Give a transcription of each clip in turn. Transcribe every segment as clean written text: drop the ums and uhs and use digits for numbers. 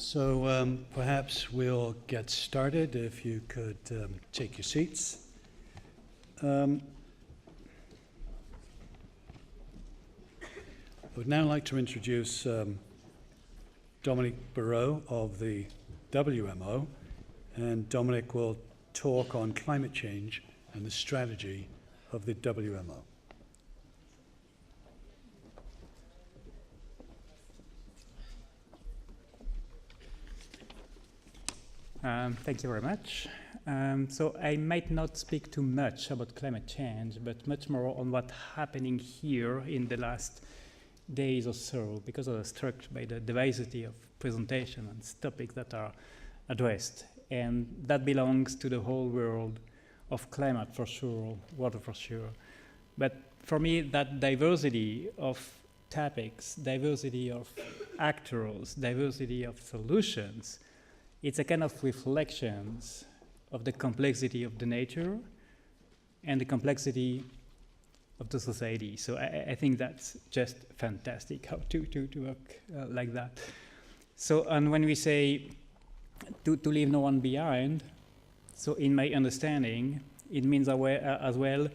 So perhaps we'll get started if you could take your seats. I would now like to introduce Dominique Barrault of the WMO, and Dominique will talk on climate change and the strategy of the WMO. Thank you very much. So I might not speak too much about climate change, but much more on what's happening here in the last days or so, because I was struck by the diversity of presentation and topics that are addressed. And that belongs to the whole world of climate for sure, water for sure. But for me, that diversity of topics, diversity of actors, diversity of solutions, it's a kind of reflections of the complexity of the nature and the complexity of the society. So I think that's just fantastic how to work like that. So, and when we say to leave no one behind, so in my understanding, it means as well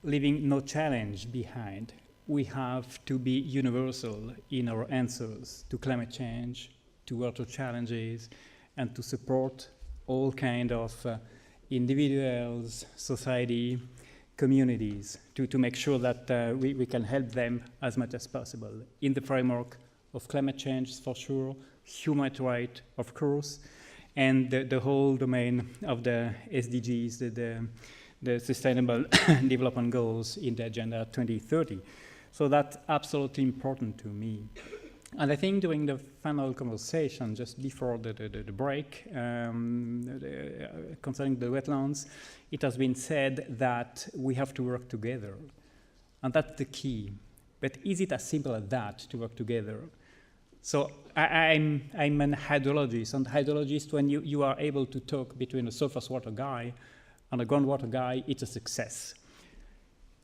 leaving no challenge behind. We have to be universal in our answers to climate change, to water challenges, and to support all kind of individuals, society, communities, to make sure that we can help them as much as possible in the framework of climate change, for sure, human rights, of course, and the whole domain of the SDGs, the Sustainable Development Goals in the Agenda 2030. So that's absolutely important to me. And I think during the final conversation, just before the break, concerning the wetlands, it has been said that we have to work together. And that's the key. But is it as simple as that, to work together? So I'm an hydrologist, and hydrologist, when you are able to talk between a surface water guy and a groundwater guy, it's a success.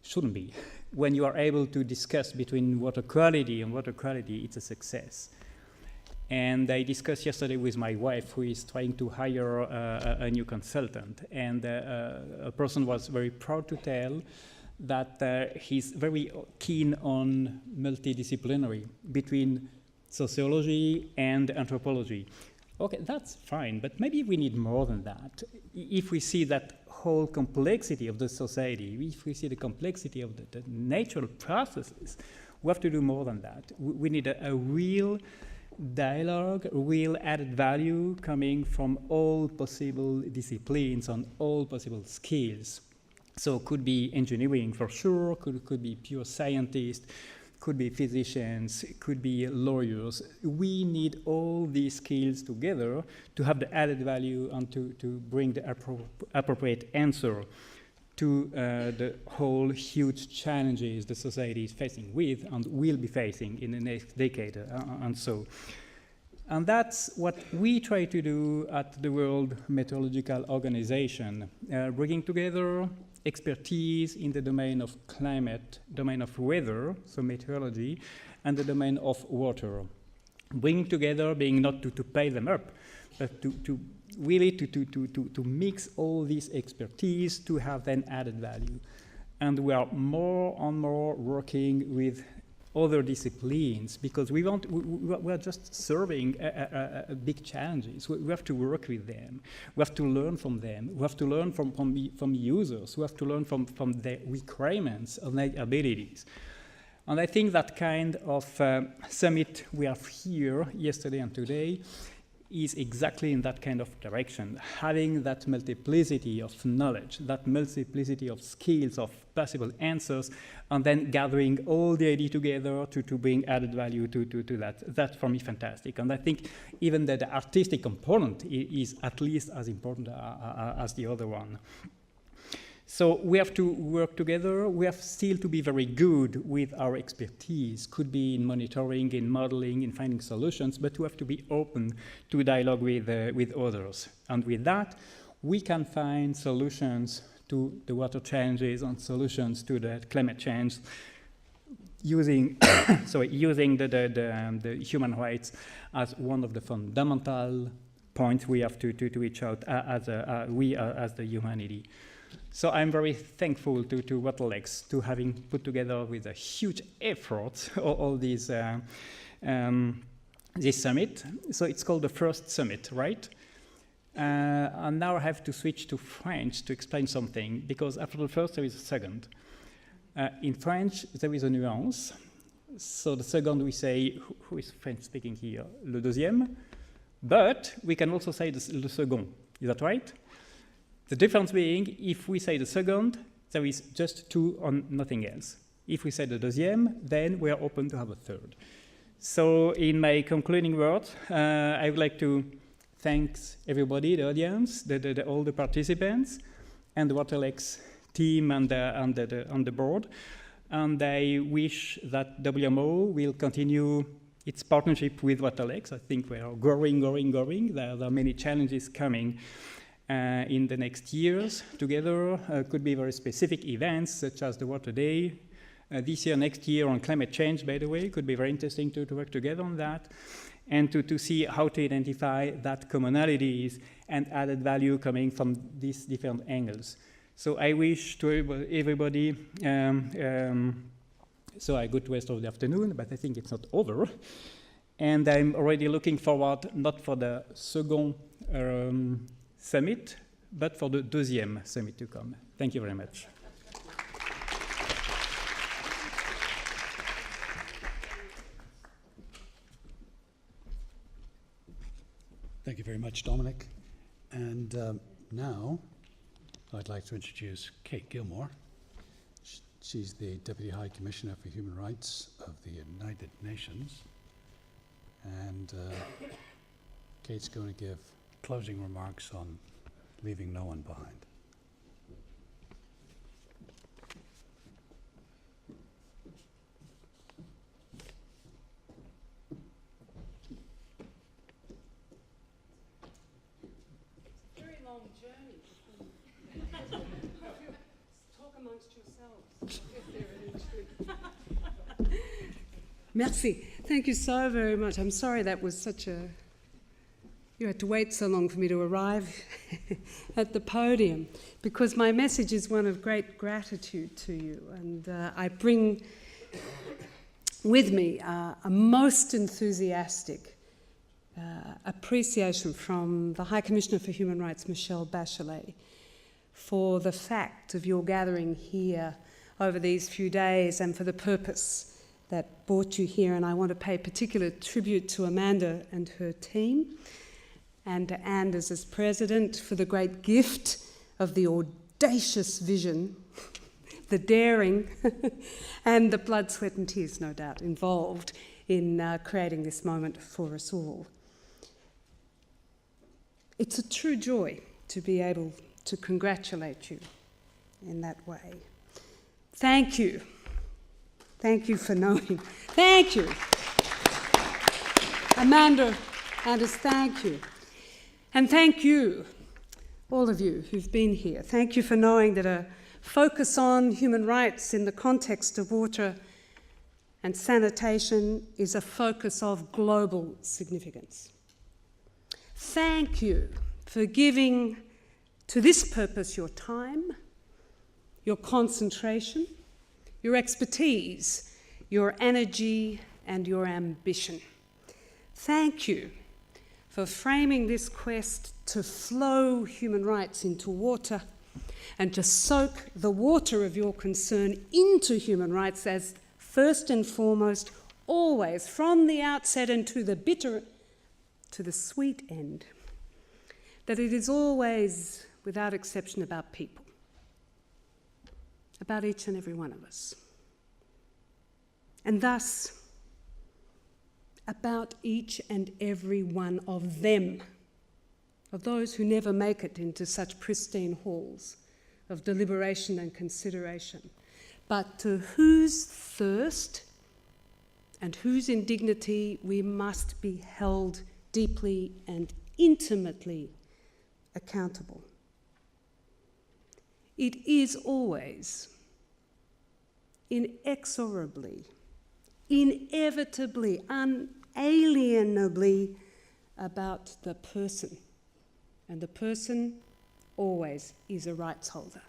Shouldn't be. When you are able to discuss between water quality and water quality, it's a success. And I discussed yesterday with my wife, who is trying to hire a new consultant. And a person was very proud to tell that he's very keen on multidisciplinary between sociology and anthropology. Okay, that's fine, but maybe we need more than that. If we see that whole complexity of the society, if we see the complexity of the natural processes, we have to do more than that. We need a real dialogue, a real added value coming from all possible disciplines on all possible skills. So it could be engineering for sure, could be pure scientists, could be physicians, could be lawyers. We need all these skills together to have the added value and to bring the appropriate answer to the whole huge challenges the society is facing with and will be facing in the next decade and so. And that's what we try to do at the World Meteorological Organization, bringing together expertise in the domain of climate, domain of weather, so meteorology, and the domain of water. Bringing together, being not to pay them up, but to really to mix all this expertise to have then added value. And we are more and more working with other disciplines because we are just serving big challenges. We have to work with them. We have to learn from them. We have to learn from users. We have to learn from their requirements and their abilities. And I think that kind of summit we have here yesterday and today is exactly in that kind of direction, having that multiplicity of knowledge, that multiplicity of skills, of possible answers, and then gathering all the ideas together to bring added value to that. That's for me fantastic. And I think even the artistic component is at least as important as the other one. So we have to work together. We have still to be very good with our expertise. Could be in monitoring, in modeling, in finding solutions, but we have to be open to dialogue with others. And with that, we can find solutions to the water challenges and solutions to the climate change using using the human rights as one of the fundamental points we have to reach out as the humanity. So I'm very thankful to WaterLex to having put together with a huge effort all these this summit. So it's called the first summit, right? And now I have to switch to French to explain something, because after the first there is a second. In French there is a nuance. So the second we say, who is French speaking here? Le deuxième. But we can also say le second. Is that right? The difference being, if we say the second, there is just two on nothing else. If we say the deuxième, then we are open to have a third. So in my concluding words, I would like to thank everybody, the audience, all the participants, and the WaterLex team and the board. And I wish that WMO will continue its partnership with WaterLex. I think we are growing. There are many challenges coming in the next years together. Could be very specific events such as the Water Day. This year, next year on climate change, by the way, could be very interesting to work together on that, and to see how to identify that commonalities and added value coming from these different angles. So I wish to everybody, so I go to rest of the afternoon, but I think it's not over. And I'm already looking forward, not for the second summit, but for the deuxième summit to come. Thank you very much. Thank you very much, Dominic. And now I'd like to introduce Kate Gilmore. She's the Deputy High Commissioner for Human Rights of the United Nations. And Kate's going to give closing remarks on leaving no one behind. Merci. Thank you so very much. I'm sorry that was such a... You had to wait so long for me to arrive at the podium, because my message is one of great gratitude to you. And I bring with me a most enthusiastic appreciation from the High Commissioner for Human Rights, Michelle Bachelet, for the fact of your gathering here over these few days and for the purpose that brought you here. And I want to pay particular tribute to Amanda and her team, and to Anders as president, for the great gift of the audacious vision, the daring, and the blood, sweat and tears, no doubt, involved in creating this moment for us all. It's a true joy to be able to congratulate you in that way. Thank you. Thank you for knowing. Thank you. Amanda, Anders, thank you. And thank you, all of you who've been here. Thank you for knowing that a focus on human rights in the context of water and sanitation is a focus of global significance. Thank you for giving to this purpose your time, your concentration, your expertise, your energy, and your ambition. Thank you for framing this quest to flow human rights into water and to soak the water of your concern into human rights as first and foremost, always, from the outset and to the bitter, to the sweet end, that it is always, without exception, about people. About each and every one of us. And thus, about each and every one of them, of those who never make it into such pristine halls of deliberation and consideration, but to whose thirst and whose indignity we must be held deeply and intimately accountable. It is always, inexorably, inevitably, unalienably about the person. And the person always is a rights holder.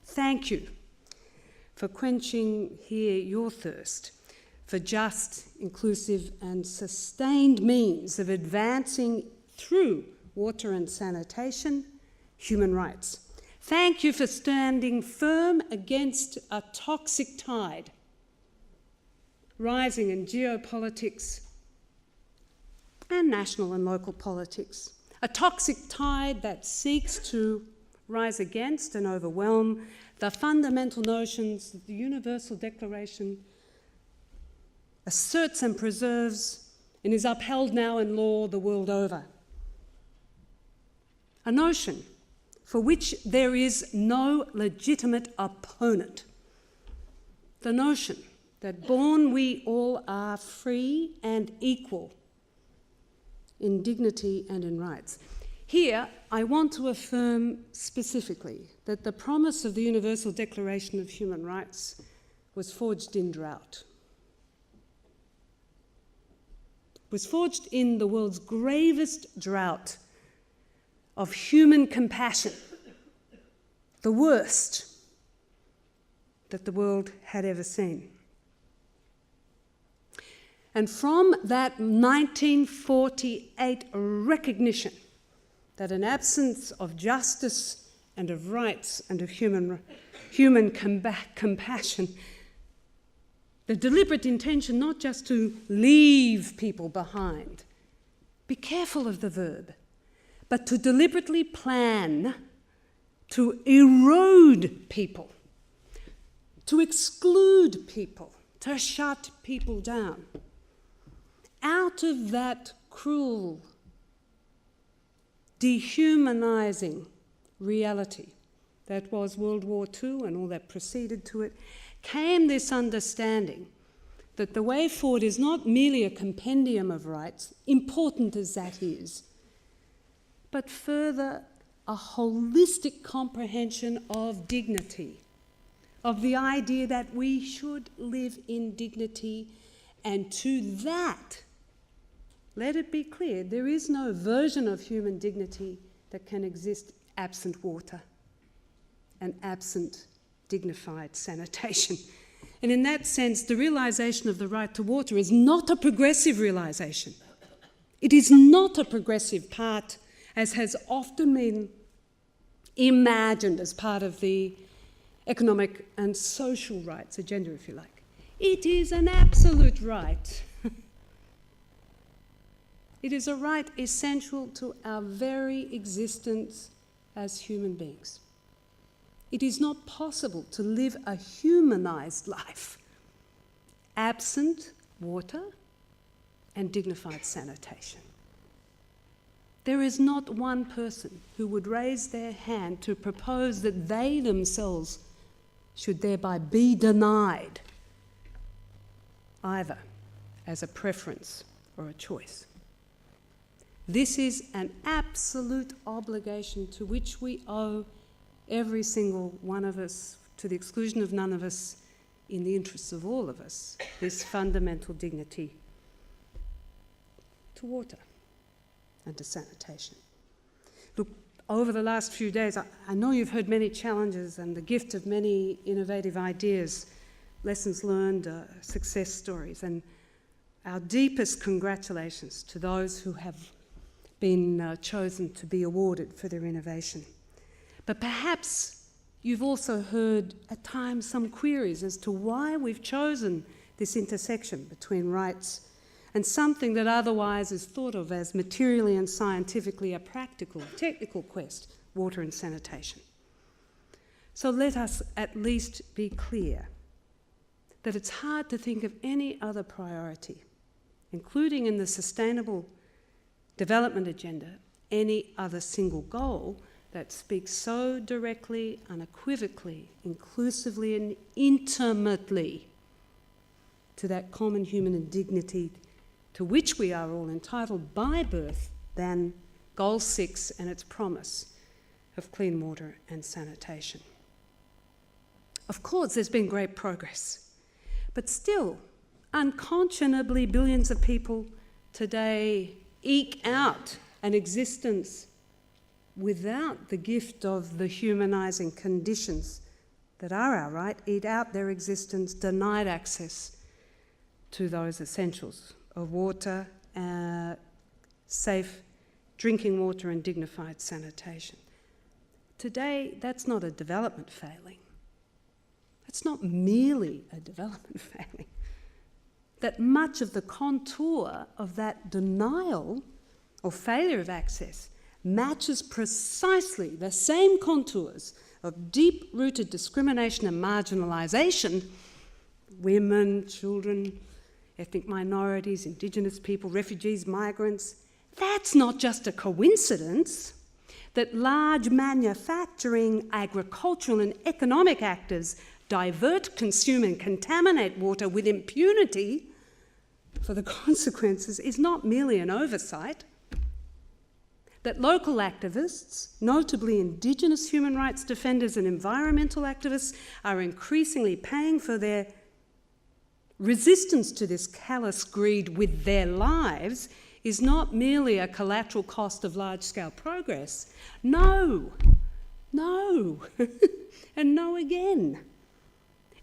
Thank you for quenching here your thirst for just, inclusive and sustained means of advancing through water and sanitation, human rights. Thank you for standing firm against a toxic tide rising in geopolitics and national and local politics. A toxic tide that seeks to rise against and overwhelm the fundamental notions that the Universal Declaration asserts and preserves and is upheld now in law the world over. A notion for which there is no legitimate opponent. The notion that born we all are free and equal in dignity and in rights. Here, I want to affirm specifically that the promise of the Universal Declaration of Human Rights was forged in drought. Was forged in the world's gravest drought of human compassion, the worst that the world had ever seen. And from that 1948 recognition that an absence of justice and of rights and of human compassion, the deliberate intention not just to leave people behind, be careful of the verb, but to deliberately plan to erode people, to exclude people, to shut people down. Out of that cruel, dehumanizing reality that was World War II and all that preceded to it, came this understanding that the way forward is not merely a compendium of rights, important as that is, but further a holistic comprehension of dignity, of the idea that we should live in dignity, and to that, let it be clear, there is no version of human dignity that can exist absent water and absent dignified sanitation. And in that sense, the realization of the right to water is not a progressive realization. It is not a progressive part, as has often been imagined as part of the economic and social rights agenda, if you like. It is an absolute right. It is a right essential to our very existence as human beings. It is not possible to live a humanized life absent water and dignified sanitation. There is not one person who would raise their hand to propose that they themselves should thereby be denied either as a preference or a choice. This is an absolute obligation to which we owe every single one of us, to the exclusion of none of us, in the interests of all of us, this fundamental dignity to water and to sanitation. Look, over the last few days, I know you've heard many challenges and the gift of many innovative ideas, lessons learned, success stories, and our deepest congratulations to those who have been chosen to be awarded for their innovation. But perhaps you've also heard at times some queries as to why we've chosen this intersection between rights and something that otherwise is thought of as materially and scientifically a practical, technical quest, water and sanitation. So let us at least be clear that it's hard to think of any other priority, including in the Sustainable Development Agenda, any other single goal that speaks so directly, unequivocally, inclusively and intimately to that common human dignity to which we are all entitled by birth than Goal 6 and its promise of clean water and sanitation. Of course, there's been great progress. But still, unconscionably, billions of people today eke out an existence without the gift of the humanising conditions that are our right, eat out their existence, denied access to those essentials of water, safe drinking water and dignified sanitation. Today, that's not a development failing. That's not merely a development failing. That much of the contour of that denial or failure of access matches precisely the same contours of deep-rooted discrimination and marginalisation, women, children, ethnic minorities, Indigenous people, refugees, migrants. That's not just a coincidence that large manufacturing, agricultural and economic actors divert, consume and contaminate water with impunity for the consequences is not merely an oversight. That local activists, notably Indigenous human rights defenders and environmental activists, are increasingly paying for their resistance to this callous greed with their lives is not merely a collateral cost of large-scale progress. No, and no again.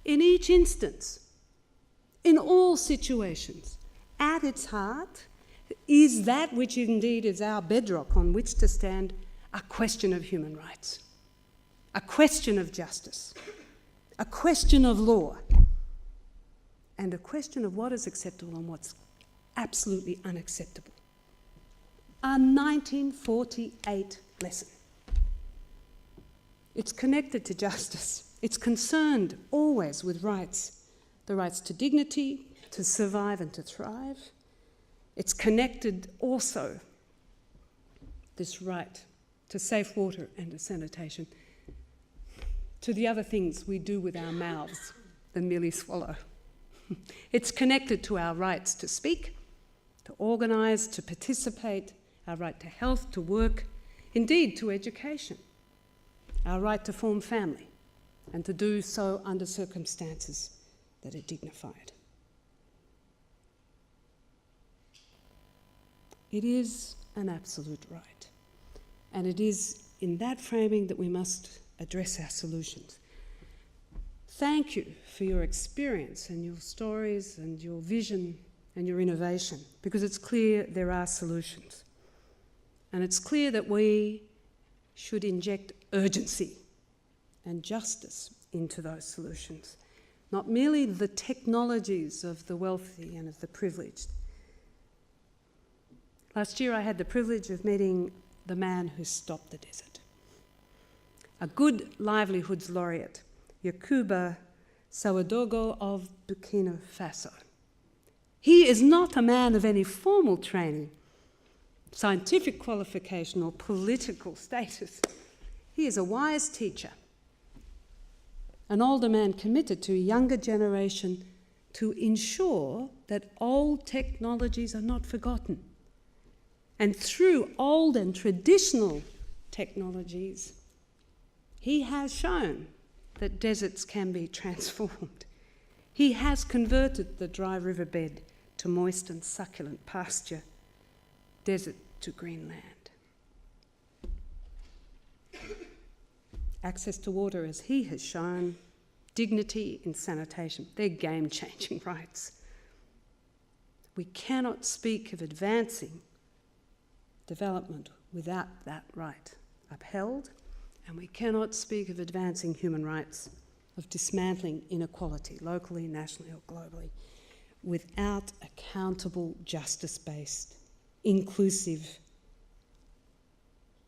In each instance, in all situations, at its heart, is that which indeed is our bedrock on which to stand, a question of human rights, a question of justice, a question of law, and a question of what is acceptable and what's absolutely unacceptable. A 1948 lesson. It's connected to justice. It's concerned always with rights, the rights to dignity, to survive and to thrive. It's connected also, this right to safe water and to sanitation, to the other things we do with our mouths than merely swallow. It's connected to our rights to speak, to organise, to participate, our right to health, to work, indeed to education, our right to form family, and to do so under circumstances that are dignified. It is an absolute right, and it is in that framing that we must address our solutions. Thank you for your experience and your stories and your vision and your innovation, because it's clear there are solutions. And it's clear that we should inject urgency and justice into those solutions, not merely the technologies of the wealthy and of the privileged. Last year I had the privilege of meeting the man who stopped the desert, a good livelihoods laureate, Yakuba Sawadogo of Burkina Faso. He is not a man of any formal training, scientific qualification or political status. He is a wise teacher, an older man committed to a younger generation to ensure that old technologies are not forgotten. And through old and traditional technologies, he has shown that deserts can be transformed. He has converted the dry riverbed to moist and succulent pasture, desert to green land. Access to water, as he has shown, dignity in sanitation, they're game-changing rights. We cannot speak of advancing development without that right upheld, and we cannot speak of advancing human rights, of dismantling inequality, locally, nationally or globally, without accountable, justice-based, inclusive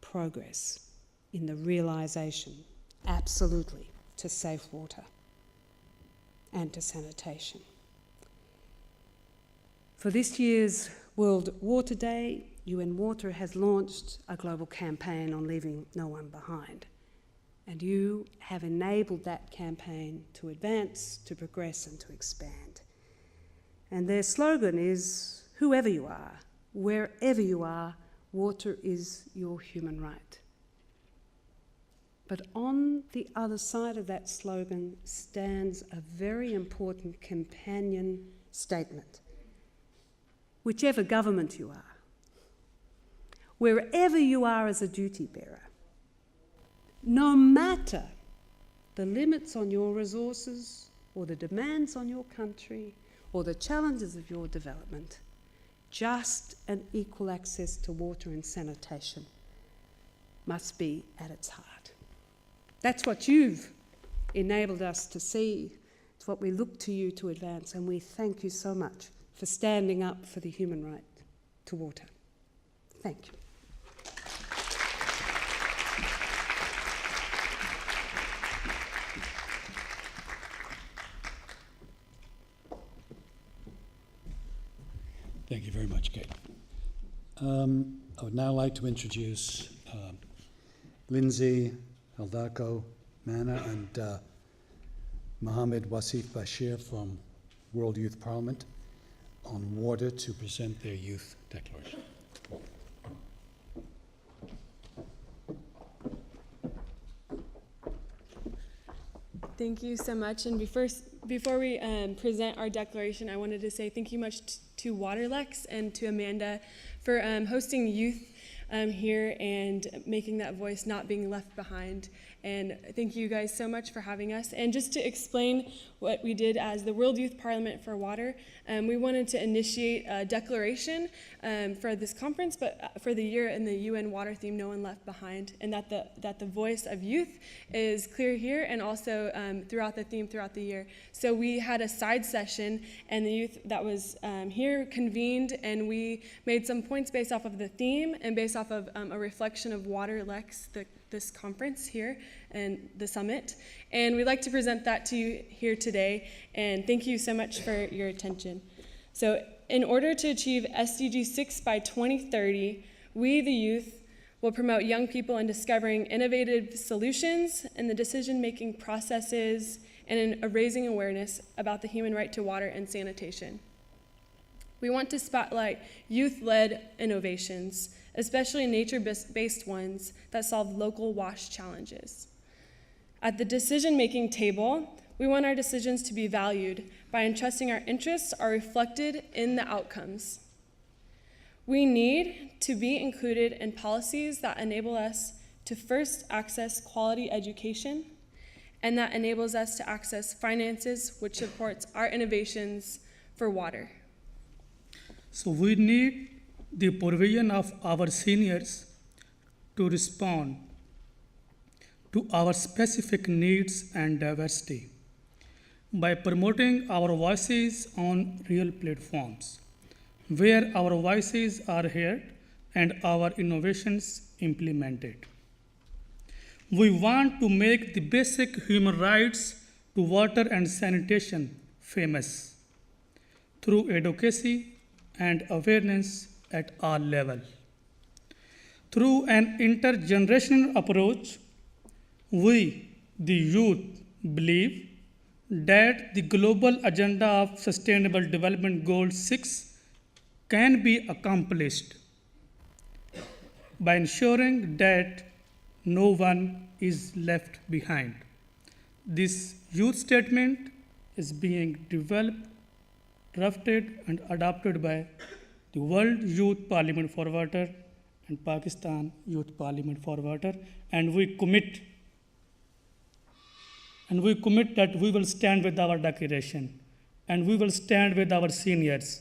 progress in the realisation, absolutely, to safe water and to sanitation. For this year's World Water Day, UN Water has launched a global campaign on leaving no one behind. And you have enabled that campaign to advance, to progress and to expand. And their slogan is, whoever you are, wherever you are, water is your human right. But on the other side of that slogan stands a very important companion statement. Whichever government you are, wherever you are as a duty bearer, no matter the limits on your resources or the demands on your country or the challenges of your development, just and equal access to water and sanitation must be at its heart. That's what you've enabled us to see. It's what we look to you to advance, and we thank you so much for standing up for the human right to water. Thank you. Thank you very much, Kate. I would now like to introduce Lindsay Haldako Mana and Mohammed Wasif Bashir from World Youth Parliament on water to present their youth declaration. Thank you so much. And before we present our declaration, I wanted to say thank you much to Waterlex and to Amanda for hosting youth here and making that voice not being left behind. And thank you guys so much for having us. And just to explain what we did as the World Youth Parliament for Water, we wanted to initiate a declaration for this conference, but for the year in the UN Water theme, No One Left Behind, and that the voice of youth is clear here and also throughout the theme throughout the year. So we had a side session, and the youth that was here convened, and we made some points based off of the theme and based off of a reflection of Waterlex, this conference here and the summit. And we'd like to present that to you here today. And thank you so much for your attention. So in order to achieve SDG 6 by 2030, we, the youth, will promote young people in discovering innovative solutions in the decision-making processes and in raising awareness about the human right to water and sanitation. We want to spotlight youth-led innovations, especially nature-based ones that solve local wash challenges. At the decision-making table, we want our decisions to be valued by entrusting our interests are reflected in the outcomes. We need to be included in policies that enable us to first access quality education, and that enables us to access finances which supports our innovations for water. So we need the provision of our seniors to respond to our specific needs and diversity by promoting our voices on real platforms where our voices are heard and our innovations implemented. We want to make the basic human rights to water and sanitation famous through advocacy and awareness at all levels. Through an intergenerational approach, we, the youth, believe that the global agenda of Sustainable Development Goal 6 can be accomplished by ensuring that no one is left behind. This youth statement is being developed, drafted, and adopted by the World Youth Parliament for Water and Pakistan Youth Parliament for Water, and we commit that we will stand with our declaration, and we will stand with our seniors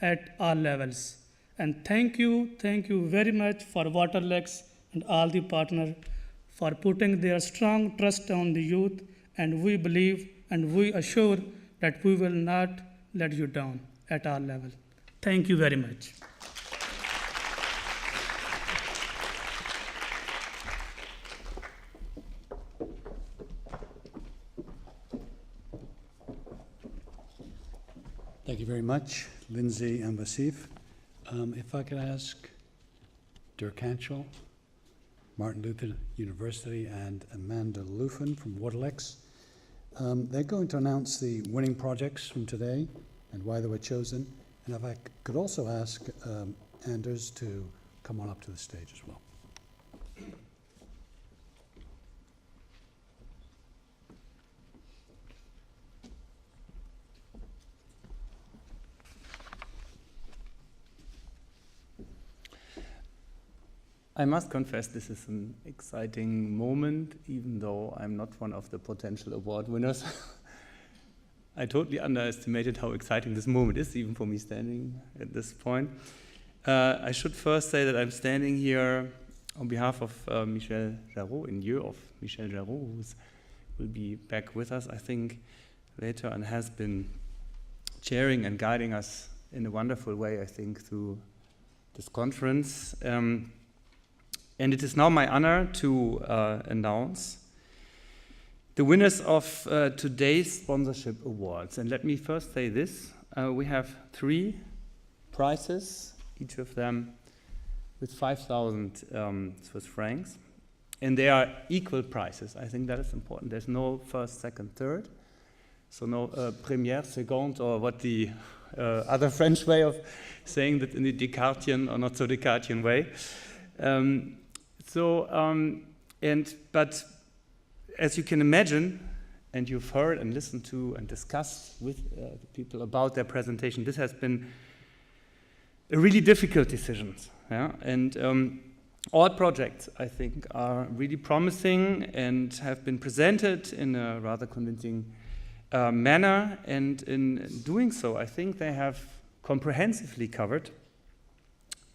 at all levels. And thank you very much for Waterlex and all the partners for putting their strong trust on the youth, and we believe and we assure that we will not let you down at all levels. Thank you very much. Thank you very much, Lindsay and Wasif. If I could ask Dirk Hanschel, Martin Luther University, and Amanda Lufin from Waterlex. They're going to announce the winning projects from today and why they were chosen. And if I could also ask Anders to come on up to the stage as well. I must confess this is an exciting moment, even though I'm not one of the potential award winners. I totally underestimated how exciting this moment is, even for me standing at this point. I should first say that I'm standing here on behalf of Michel Jarraud, in lieu of Michel Jarraud, who will be back with us, I think, later, and has been chairing and guiding us in a wonderful way, I think, through this conference. And it is now my honor to announce the winners of today's sponsorship awards. And let me first say this. We have 3 prizes, each of them with 5,000 Swiss francs. And they are equal prizes. I think that is important. There's no first, second, third. So no première, seconde, or what the other French way of saying that in the Descartian or not so Descartian way. But as you can imagine, and you've heard and listened to and discussed with the people about their presentation, this has been a really difficult decision. Yeah? And all projects, I think, are really promising and have been presented in a rather convincing manner. And in doing so, I think they have comprehensively covered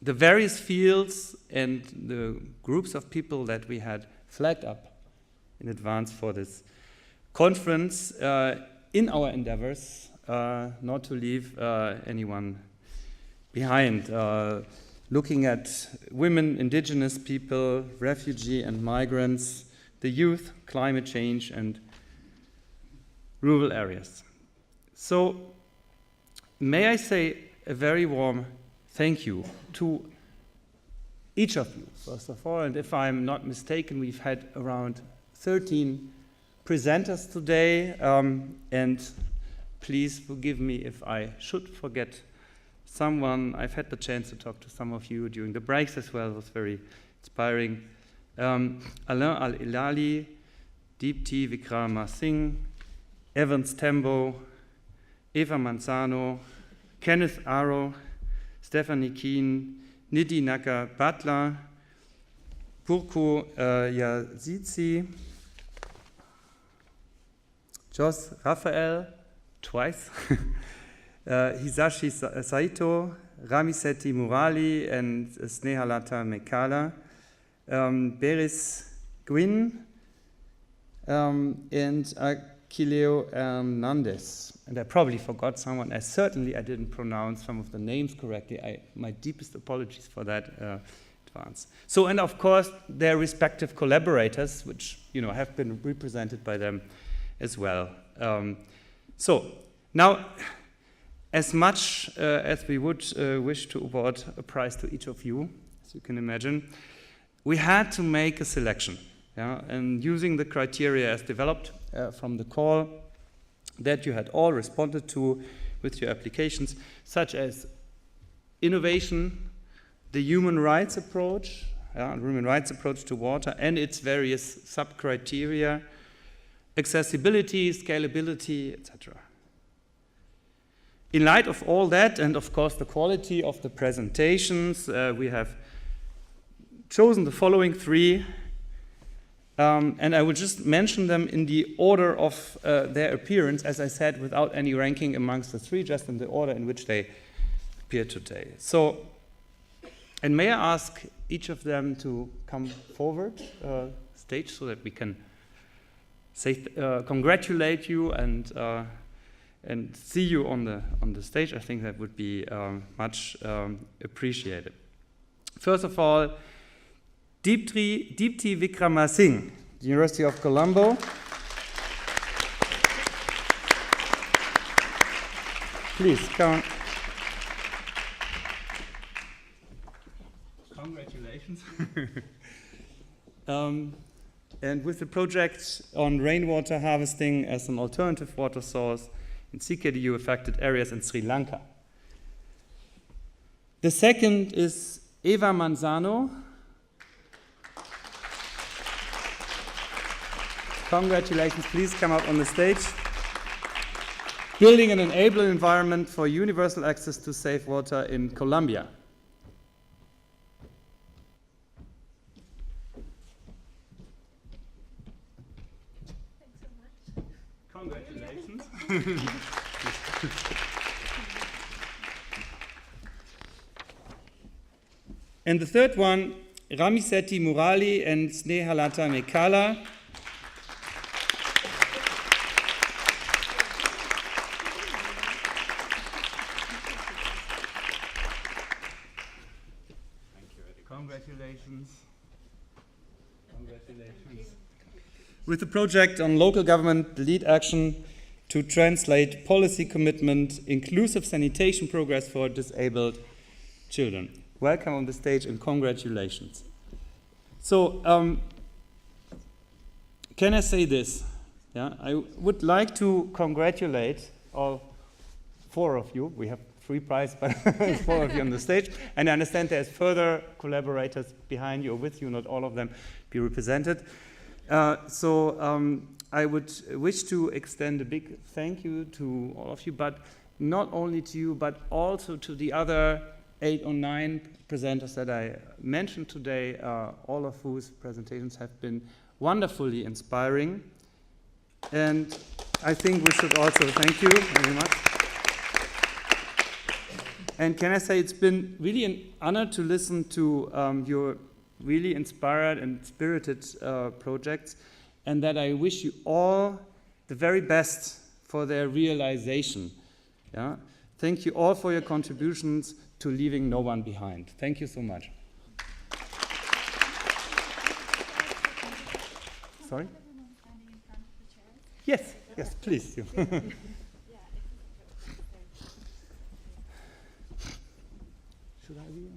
the various fields and the groups of people that we had flagged up in advance for this conference in our endeavors not to leave anyone behind. Looking at women, indigenous people, refugee and migrants, the youth, climate change, and rural areas. So may I say a very warm thank you to each of you, first of all. And if I'm not mistaken, we've had around 13 presenters today. And please forgive me if I should forget someone. I've had the chance to talk to some of you during the breaks as well. It was very inspiring. Alain Al-Ilali, Deepti Vikramasinghe, Evans Tembo, Eva Manzano, Kenneth Arrow, Stephanie Keen, Nidhi Naka Butler, Purko Yazici, Jos Raphael, twice, Hisashi Saito, Ramiseti Murali, and Snehalata Mekala, Beris Gwyn, and Aquileo Hernandez. And I probably forgot someone. Certainly I didn't pronounce some of the names correctly. My deepest apologies for that advance. So, and of course, their respective collaborators, which have been represented by them as well. So, now, as much as we would wish to award a prize to each of you, as you can imagine, we had to make a selection. Yeah? And using the criteria as developed from the call that you had all responded to with your applications, such as innovation, the human rights approach to water and its various sub-criteria, accessibility, scalability, etc. In light of all that, and of course the quality of the presentations, we have chosen the following 3. And I will just mention them in the order of their appearance, as I said, without any ranking amongst the 3, just in the order in which they appear today. So, and may I ask each of them to come forward stage so that we can say congratulate you and see you on the stage. I think that would be much appreciated. First of all, Deepti Vikramasinghe, University of Colombo. Please come. Congratulations. And with the project on rainwater harvesting as an alternative water source in CKDU affected areas in Sri Lanka. The second is Eva Manzano. Congratulations, please come up on the stage. Building an enabling environment for universal access to safe water in Colombia. And the third one, Ramisetti Murali and Snehalata Mekala. Congratulations. Congratulations. With the project on local government lead action to translate policy commitment, inclusive sanitation progress for disabled children. Welcome on the stage and congratulations. So, can I say this? Yeah, I would like to congratulate all 4 of you. We have 3 prizes, but 4 of you on the stage. And I understand there's further collaborators behind you or with you, not all of them be represented. I would wish to extend a big thank you to all of you, but not only to you, but also to the other 8 or 9 presenters that I mentioned today, all of whose presentations have been wonderfully inspiring. And I think we should also thank you very much. And can I say it's been really an honor to listen to your really inspired and spirited projects, and that I wish you all the very best for their realization. Yeah? Thank you all for your contributions to leaving no one behind. Thank you so much. Sorry? Yes, yes, please. Should I be?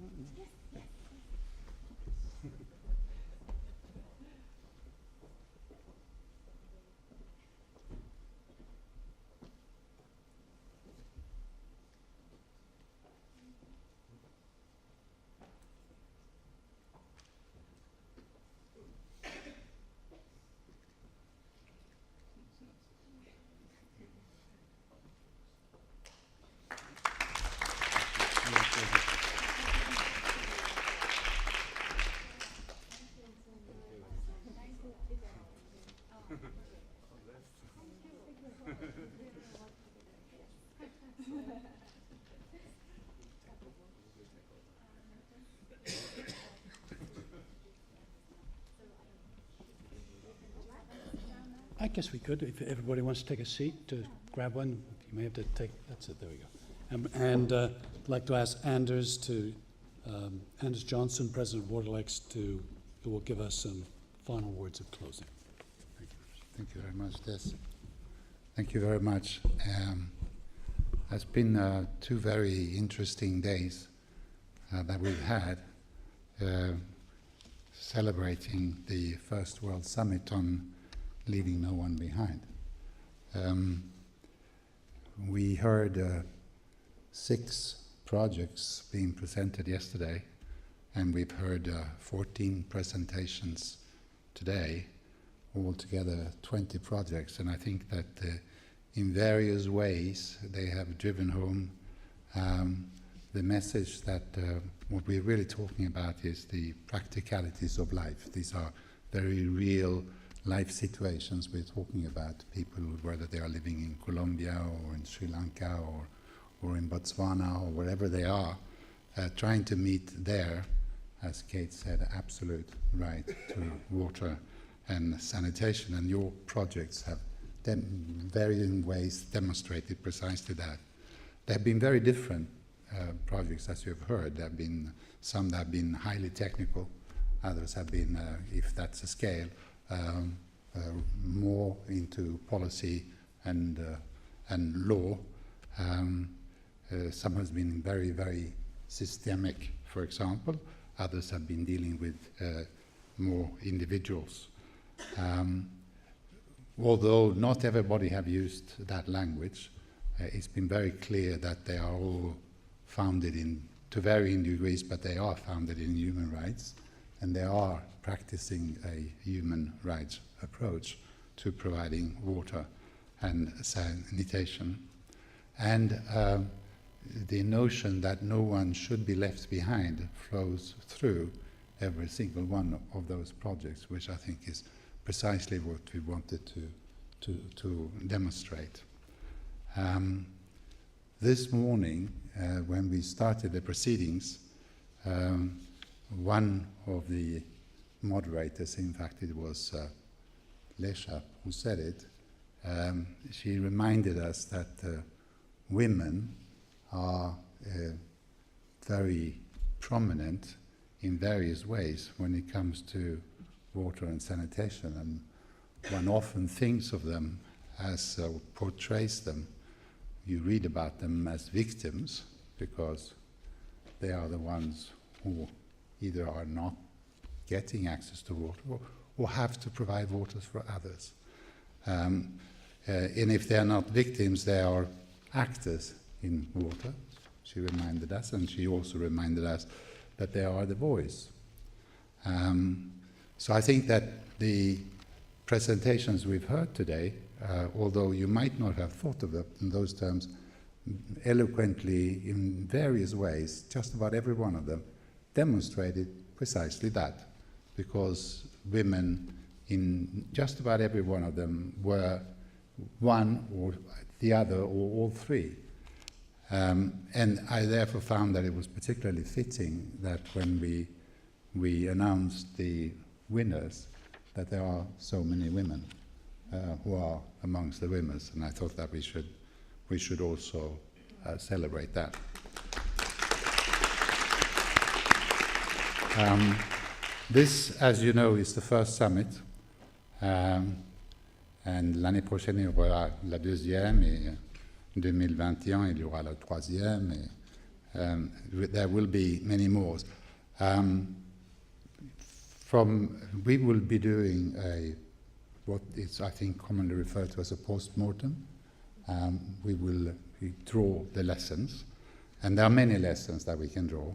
I guess we could, if everybody wants to take a seat, to grab one. You may have to take, that's it, there we go. And I'd like to ask Anders Johnson, President of Waterlex, who will give us some final words of closing. Thank you. Thank you very much, Des. Thank you very much. It's been 2 very interesting days that we've had, celebrating the First World Summit on leaving no one behind. We heard 6 projects being presented yesterday, and we've heard 14 presentations today, altogether 20 projects, and I think that in various ways they have driven home the message that what we're really talking about is the practicalities of life. These are very real life situations we're talking about, people, whether they are living in Colombia or in Sri Lanka or in Botswana or wherever they are, trying to meet their, as Kate said, absolute right to water and sanitation. And your projects have varying ways demonstrated precisely that. There have been very different projects, as you have heard. There have been some that have been highly technical, others have been, if that's a scale, more into policy and law. Some has been very, very systemic, for example. Others have been dealing with more individuals. Although not everybody have used that language, it's been very clear that they are all founded in, to varying degrees, but they are founded in human rights, and they are practicing a human rights approach to providing water and sanitation. And the notion that no one should be left behind flows through every single one of those projects, which I think is precisely what we wanted to demonstrate. This morning, when we started the proceedings, one of the moderators, in fact it was Lesha who said it, she reminded us that women are very prominent in various ways when it comes to water and sanitation, and one often thinks of them as, portrays them. You read about them as victims because they are the ones who either are not getting access to water or have to provide water for others. And if they are not victims, they are actors in water, she reminded us, and she also reminded us that they are the voice. So I think that the presentations we've heard today, although you might not have thought of them in those terms, eloquently in various ways, just about every one of them, demonstrated precisely that, because women in just about every one of them were one or the other or all three. And I therefore found that it was particularly fitting that when we announced the winners, that there are so many women who are amongst the winners, and I thought that we should also celebrate that. This, as you know, is the first summit, and l'année prochaine il y aura la deuxième, et 2021 il y aura la troisième, et there will be many more. We will be doing what is, I think, commonly referred to as a post-mortem. We will draw the lessons, and there are many lessons that we can draw,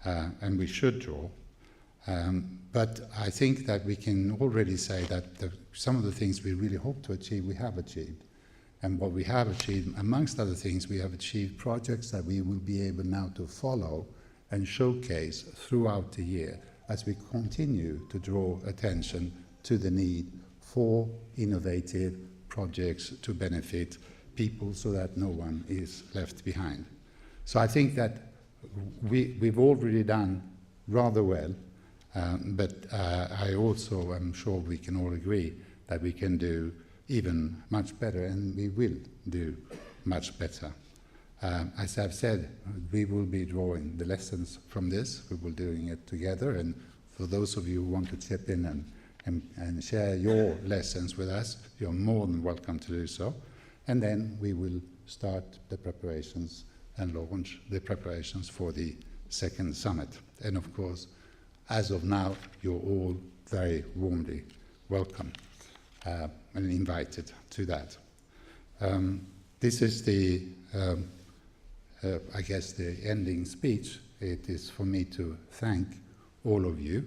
and we should draw. But I think that we can already say that some of the things we really hope to achieve, we have achieved. And what we have achieved, amongst other things, we have achieved projects that we will be able now to follow and showcase throughout the year as we continue to draw attention to the need for innovative projects to benefit people so that no one is left behind. So I think that we've already done rather well, but I also am sure we can all agree that we can do even much better, and we will do much better. As I've said, we will be drawing the lessons from this. We will be doing it together, and for those of you who want to chip in and share your lessons with us, you're more than welcome to do so. And then we will start the preparations and launch the preparations for the second summit. And of course, as of now, you're all very warmly welcome and invited to that. This is the, I guess, the ending speech. It is for me to thank all of you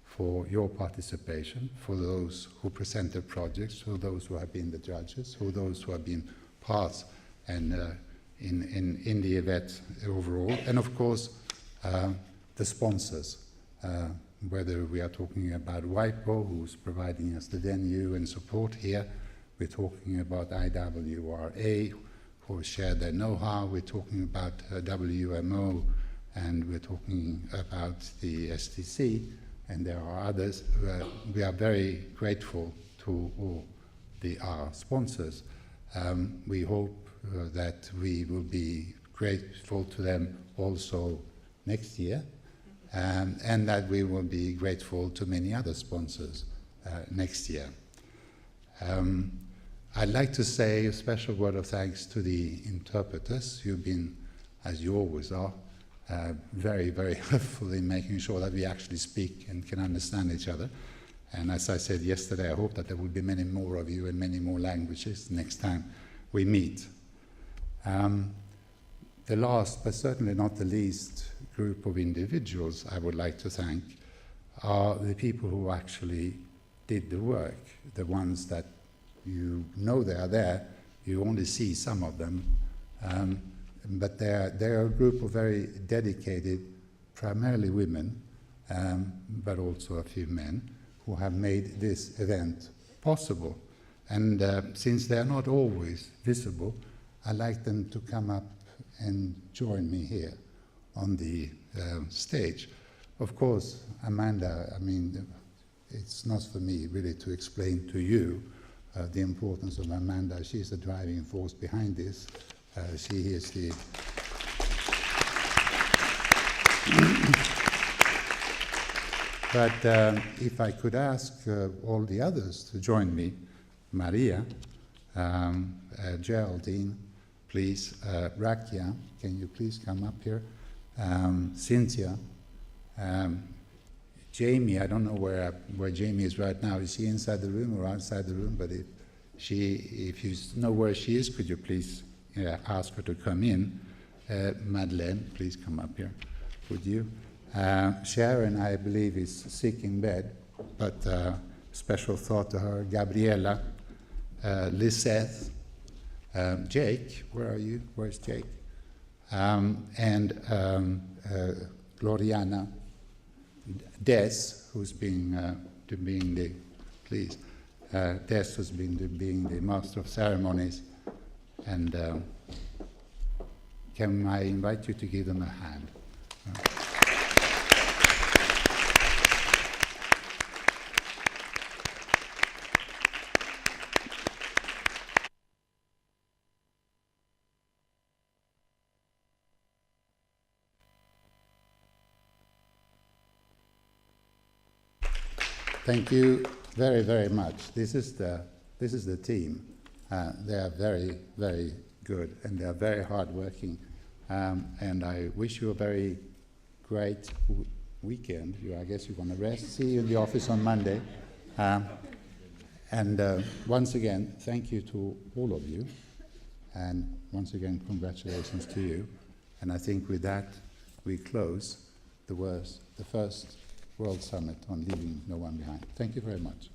for your participation, for those who presented projects, for those who have been the judges, for those who have been parts and in the event overall, and of course the sponsors, whether we are talking about WIPO, who's providing us the venue and support here, we're talking about IWRA, who share their know-how, we're talking about WMO, and we're talking about the STC, and there are others. We are very grateful to all our sponsors. We hope that we will be grateful to them also next year, and that we will be grateful to many other sponsors next year. I'd like to say a special word of thanks to the interpreters. You've been, as you always are, very, very helpful in making sure that we actually speak and can understand each other. And as I said yesterday, I hope that there will be many more of you in many more languages next time we meet. The last, but certainly not the least, group of individuals I would like to thank are the people who actually did the work, the ones that you know they are there, you only see some of them, but they're a group of very dedicated, primarily women, but also a few men, who have made this event possible. And since they're not always visible, I'd like them to come up and join me here on the stage. Of course, Amanda, I mean, it's not for me really to explain to you the importance of Amanda. She's the driving force behind this. She is the... But if I could ask all the others to join me, Maria, Geraldine, please, Rakia, can you please come up here? Cynthia, Jamie, I don't know where Jamie is right now. Is she inside the room or outside the room? But if you know where she is, could you please ask her to come in? Madeleine, please come up here, would you? Sharon, I believe, is sick in bed, but special thought to her. Gabriella, Lisette, Jake, where are you? Where's Jake? And Gloriana, Des, who's being the, please, Des, who's being the master of ceremonies. And can I invite you to give them a hand? Thank you very, very much. This is the team. They are very, very good, and they are very hardworking. And I wish you a very great weekend. I guess you're going to rest. See you in the office on Monday. And once again, thank you to all of you. And once again, congratulations to you. And I think with that, we close the first World Summit on Leaving No One Behind. Thank you very much.